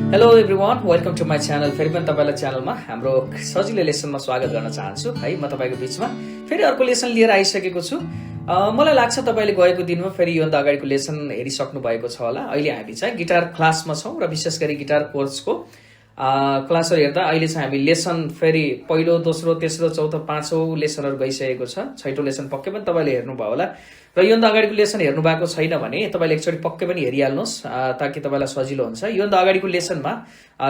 Hello everyone, welcome to my channel. फेरि पनि तपाईँलाई च्यानलमा हाम्रो सजिलो लेसनमा स्वागत गर्न चाहन्छु है। म तपाईँको बिचमा फेरि अर्को लेसन लिएर आइसकेको छु। मलाई लाग्छ तपाईँले गएको दिनमा फेरि योभन्दा अगाडिको लेसन हेरिसक्नु भएको छ होला। अहिले हामी चाहिँ गिटार क्लासमा छौँ र विशेष गरी गिटार कोर्सको क्लासहरू हेर्दा अहिले चाहिँ हामी लेसन फेरि पहिलो, दोस्रो, तेस्रो, चौथो, पाँचौँ लेसनहरू गइसकेको छ। छैटौँ लेसन पक्कै पनि तपाईँले हेर्नुभयो होला र योभन्दा अगाडिको लेसन हेर्नु भएको छैन भने तपाईँले एकचोटि पक्कै पनि हेरिहाल्नुहोस् ताकि तपाईँलाई सजिलो हुन्छ। योभन्दा अगाडिको लेसनमा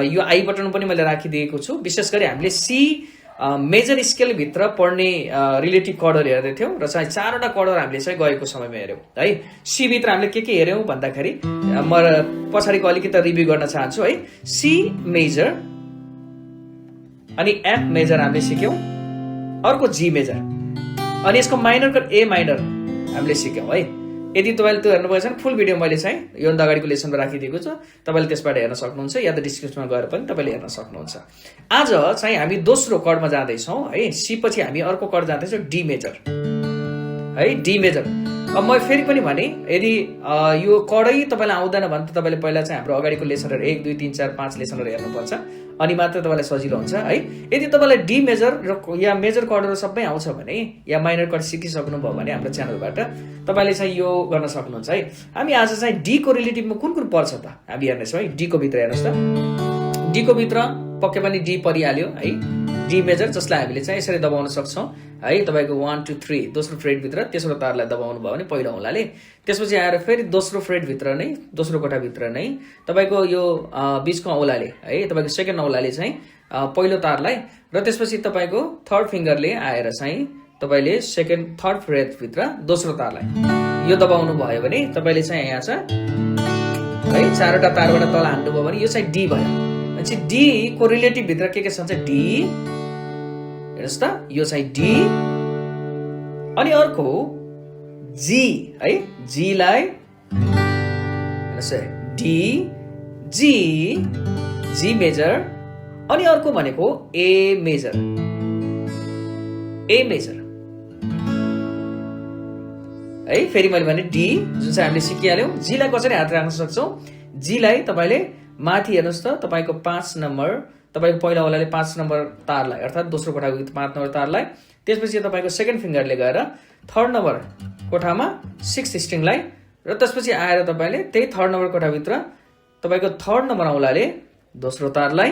यो आई बटन पनि मैले राखिदिएको छु। विशेष गरी हामीले सी मेजर स्केलभित्र पढ्ने रिलेटिभ कर्डहरू हेर्दै थियौँ र चाहिँ 4वटा कर्डहरू हामीले चाहिँ गएको समयमा हेऱ्यौँ है। सी भित्र हामीले के हेऱ्यौँ भन्दाखेरि म पछाडिको अलिकति रिभ्यू गर्न चाहन्छु है। सी मेजर अनि एफ मेजर हामीले सिक्यौँ, अर्को जी मेजर अनि यसको माइनर कड ए माइनर हामीले सिक्यौँ है। यदि तपाईँले त्यो हेर्नुभएको छ भने फुल भिडियो मैले चाहिँ योभन्दा अगाडिको लेसनमा राखिदिएको छु, तपाईँले त्यसबाट हेर्न सक्नुहुन्छ या त डिस्क्रिप्सनमा गएर पनि तपाईँले हेर्न सक्नुहुन्छ। आज चाहिँ हामी दोस्रो कर्डमा जाँदैछौँ है। सी पछि हामी अर्को कर्ड जाँदैछौँ डी मेजर है। डी मेजर अब म फेरि पनि भने यदि यो कर्डै तपाईँलाई आउँदैन भने त तपाईँले पहिला चाहिँ हाम्रो अगाडिको लेसनहरू 1, 2, 3, 4, 5 लेसनहरू हेर्नुपर्छ अनि मात्र तपाईँलाई सजिलो हुन्छ है। यदि तपाईँलाई डी मेजर र या मेजर कर्डहरू सबै आउँछ भने या माइनर कर्ड सिकिसक्नुभयो भने हाम्रो च्यानलबाट तपाईँले चाहिँ यो गर्न सक्नुहुन्छ है। हामी आज चाहिँ डी को रिलेटिभमा कुन कुन पर्छ त हामी हेर्नेछौँ है। डी को भित्र हेर्नुहोस् त, डी को भित्र पक्कै पनि डी परिहाल्यो है। डी मेजर जसलाई हामीले चाहिँ यसरी दबाउन सक्छौँ है। तपाईँको 1, 2, 3 दोस्रो फ्रेटभित्र तेस्रो तारलाई दबाउनु भयो भने पहिलो औँलाले, त्यसपछि आएर फेरि दोस्रो फ्रेटभित्र नै दोस्रो कोठाभित्र नै तपाईँको यो बिचको औँलाले है, तपाईँको सेकेन्ड औँलाले चाहिँ पहिलो तारलाई र त्यसपछि तपाईँको थर्ड फिङ्गरले आएर चाहिँ तपाईँले सेकेन्ड थर्ड फ्रेटभित्र दोस्रो तारलाई यो दबाउनु भयो भने तपाईँले चाहिँ यहाँ चाहिँ है 4वटा तारबाट तल हान्नुभयो भने यो चाहिँ डी भयो। भनेपछि डी को रिलेटिभ भित्र के छ भने डी, हेर्नुहोस् त यो चाहिँ डी अनि अर्को जी है। जी लाई हेर्नुहोस् डी जी जी मेजर अनि अर्को भनेको ए मेजर, ए मेजर है। फेरि मैले भने डी जुन चाहिँ हामीले सिकिहाल्यौँ। जीलाई कसरी हात राख्न सक्छौँ, जीलाई तपाईँले माथि हेर्नुहोस् त तपाईँको 5 नम्बर तपाईँको पहिलो औँलाले 5 नम्बर तारलाई अर्थात् दोस्रो कोठाको 5 नम्बर तारलाई, त्यसपछि तपाईँको सेकेन्ड फिङ्गरले गएर थर्ड नम्बर कोठामा 6th स्ट्रिङलाई र त्यसपछि आएर तपाईँले त्यही थर्ड नम्बर कोठाभित्र तपाईँको थर्ड नम्बर औँलाले दोस्रो तारलाई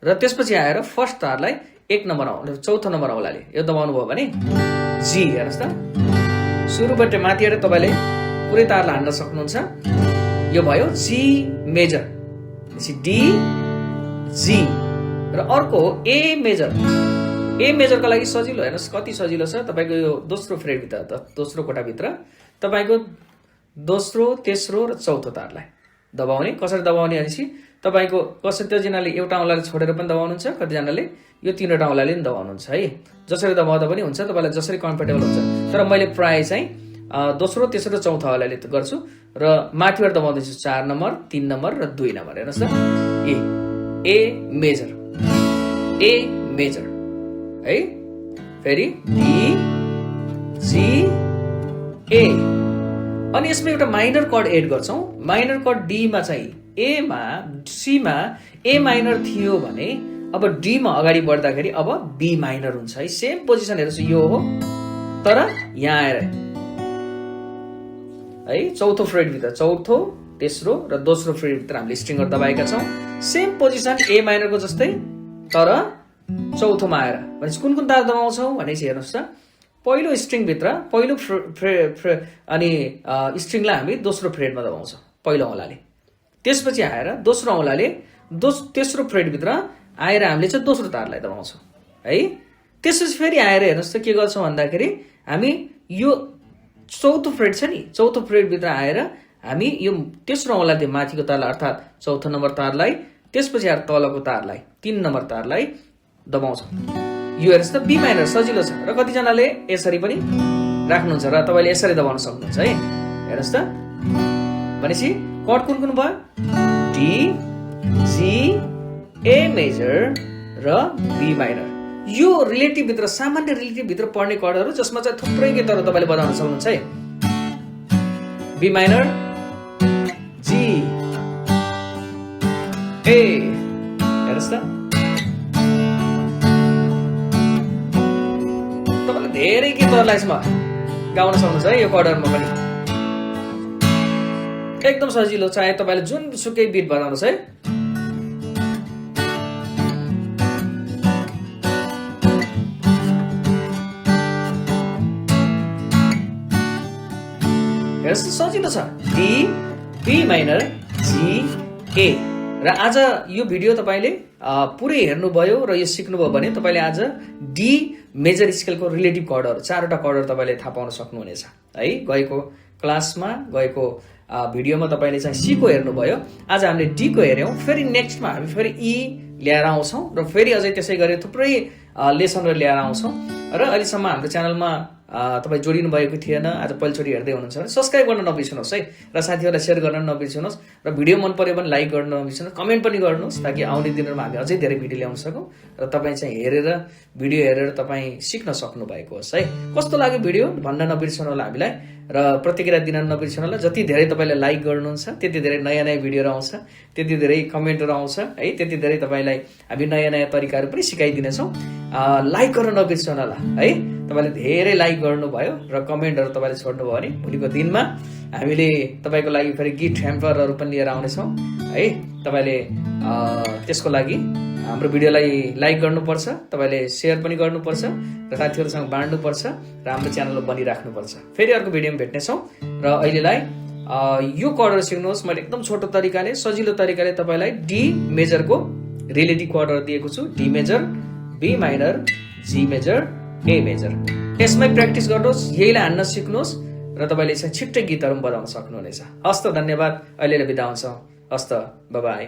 र त्यसपछि आएर फर्स्ट तारलाई 1 नम्बर चौथो नम्बर औँलाले यो दबाउनु भयो भने जी, हेर्नुहोस् त सुरुबाट माथिबाट तपाईँले पुरै तारलाई हान्न सक्नुहुन्छ। यो भयो जी मेजर, डी जी र अर्को ए मेजर। ए मेजरको लागि सजिलो हेर्नुहोस् कति सजिलो छ। तपाईँको यो दोस्रो फ्रेटभित्र दोस्रो कोठाभित्र तपाईँको दोस्रो, तेस्रो र चौथो तारलाई दबाउने। कसरी दबाउने भनेपछि तपाईँको कतिजनाले एउटा औँलाले छोडेर पनि दबाउनुहुन्छ, कतिजनाले यो 3वटा औँलाले पनि दबाउनुहुन्छ है। जसरी दबाउँदा पनि हुन्छ, तपाईँलाई जसरी कम्फर्टेबल हुन्छ। तर मैले प्राय चाहिँ दोस्रो, तेस्रो र चौथो औँलाले गर्छु र माथिबाट दबाउँदैछु 4 नम्बर, 3 नम्बर र 2 नम्बर। हेर्नुहोस् त ए मेजर, ए मेजर है। फेरि डी जी ए अनि यसमा एउटा माइनर कर्ड एड गर्छौँ। माइनर कर्ड डीमा चाहिँ एमा सीमा ए माइनर थियो भने अब डीमा अगाडि बढ्दाखेरि अब बी माइनर हुन्छ है। सेम पोजिसन हेर्नुहोस् यो हो, तर यहाँ आएर है चौथो फ्रेटभित्र चौथो, तेस्रो र दोस्रो फ्रेटभित्र हामीले स्ट्रिङहरू दबाएका छौँ। सेम पोजिसन ए माइनरको जस्तै तर चौथोमा आएर भनेपछि कुन कुन तार दबाउँछौँ भनेपछि हेर्नुहोस् त पहिलो स्ट्रिङभित्र पहिलो अनि स्ट्रिङलाई हामी दोस्रो फ्रेटमा दबाउँछौँ पहिलो औँलाले, त्यसपछि आएर दोस्रो औँलाले तेस्रो फ्रेटभित्र आएर हामीले चाहिँ दोस्रो तारलाई दबाउँछौँ है। त्यसपछि फेरि आएर हेर्नुहोस् त के गर्छौँ भन्दाखेरि हामी यो चौथो फ्रेट छ नि, चौथो फ्रेटभित्र आएर हामी यो तेस्रो औँलाले माथिको तारलाई अर्थात् चौथो नम्बर तारलाई, त्यसपछि आएर तलको तारलाई 3 नम्बर तारलाई दबाउँछौँ। यो हेर्नुहोस् त बी माइनर सजिलो छ र कतिजनाले यसरी पनि राख्नुहुन्छ र तपाईँले यसरी दबाउन सक्नुहुन्छ है। हेर्नुहोस् त भनेपछि कर्ड कुन कुन भयो, डी जी ए मेजर र बी माइनर। यो रिलेटिभ भित्र सामान्य रिलेटिभ भित्र पढ्ने कर्डहरू जसमा चाहिँ थुप्रै गीतहरू तपाईँले बजाउन सक्नुहुन्छ है। बी माइनर, जी ए हेर्नुहोस् त तपाईँले धेरै गीतहरूलाई यसमा गाउन सक्नुहुन्छ है यो कर्डरमा पनि एकदम सजिलो चाहे तपाईँले जुनसुकै बिट बजाउनुहोस् है हेर्नुहोस् सजिलो छ डी बी माइनर जी ए र आज यो भिडियो तपाईँले पुरै हेर्नुभयो र यो सिक्नुभयो भने तपाईँले आज डी मेजर स्केलको रिलेटिभ कर्डहरू 4वटा कर्डहरू तपाईँले थाहा पाउन सक्नुहुनेछ है गएको क्लासमा गएको भिडियोमा तपाईँले चाहिँ सी को हेर्नुभयो आज हामीले डी को हेऱ्यौँ फेरि नेक्स्टमा हामी फेरि ई ल्याएर आउँछौँ र फेरि अझै त्यसै गरी थुप्रै लेसनहरू ल्याएर आउँछौँ र अहिलेसम्म हाम्रो च्यानलमा तपाईँ जोडिनु भएको थिएन आज पहिलोचोटि हेर्दै हुनुहुन्छ भने सब्सक्राइब गर्न नबिर्सनुहोस् है र साथीहरूलाई सेयर गर्न नबिर्सनुहोस् र भिडियो मन पर्यो भने लाइक गर्न नबिर्सनुहोस् कमेन्ट पनि गर्नुहोस् ताकि आउने दिनहरूमा हामी अझै धेरै भिडियो ल्याउन सकौँ र तपाईँ चाहिँ हेरेर भिडियो हेरेर तपाईँ सिक्न सक्नु भएको होस् है कस्तो लाग्यो भिडियो भन्न नबिर्सनु होला हामीलाई र प्रतिक्रिया दिन नबिर्सनु होला जति धेरै तपाईँले लाइक गर्नुहुन्छ त्यति धेरै नयाँ नयाँ भिडियोहरू आउँछ त्यति धेरै कमेन्टहरू आउँछ है त्यति धेरै तपाईँलाई हामी नयाँ नयाँ तरिकाहरू पनि सिकाइदिनेछौँ लाइक गर्न नबिर्सनु होला है तपाईँले धेरै लाइक गर्नुभयो र कमेन्टहरू तपाईँले छोड्नुभयो भने भोलिको दिनमा हामीले तपाईँको लागि फेरि गिफ्ट ह्याम्परहरू पनि लिएर आउनेछौँ है तपाईँले त्यसको लागि हाम्रो भिडियोलाई लाइक गर्नुपर्छ तपाईँले सेयर पनि गर्नुपर्छ र साथीहरूसँग बाँड्नुपर्छ र हाम्रो च्यानल बनिराख्नुपर्छ फेरि अर्को भिडियोमा भेट्नेछौँ र अहिलेलाई यो कर्डर सिक्नुहोस् मैले एकदम छोटो तरिकाले सजिलो तरिकाले तपाईँलाई डी मेजरको रिलेटिभ कर्डर दिएको छु D major B minor G major A major यसमै प्र्याक्टिस गर्नुहोस् यहीलाई हान्न सिक्नुहोस् र तपाईँले चाहिँ छिट्टै गीतहरू पनि बजाउन सक्नुहुनेछ हस्त धन्यवाद अहिलेलाई बिदा हुन्छौँ हस्त बाइ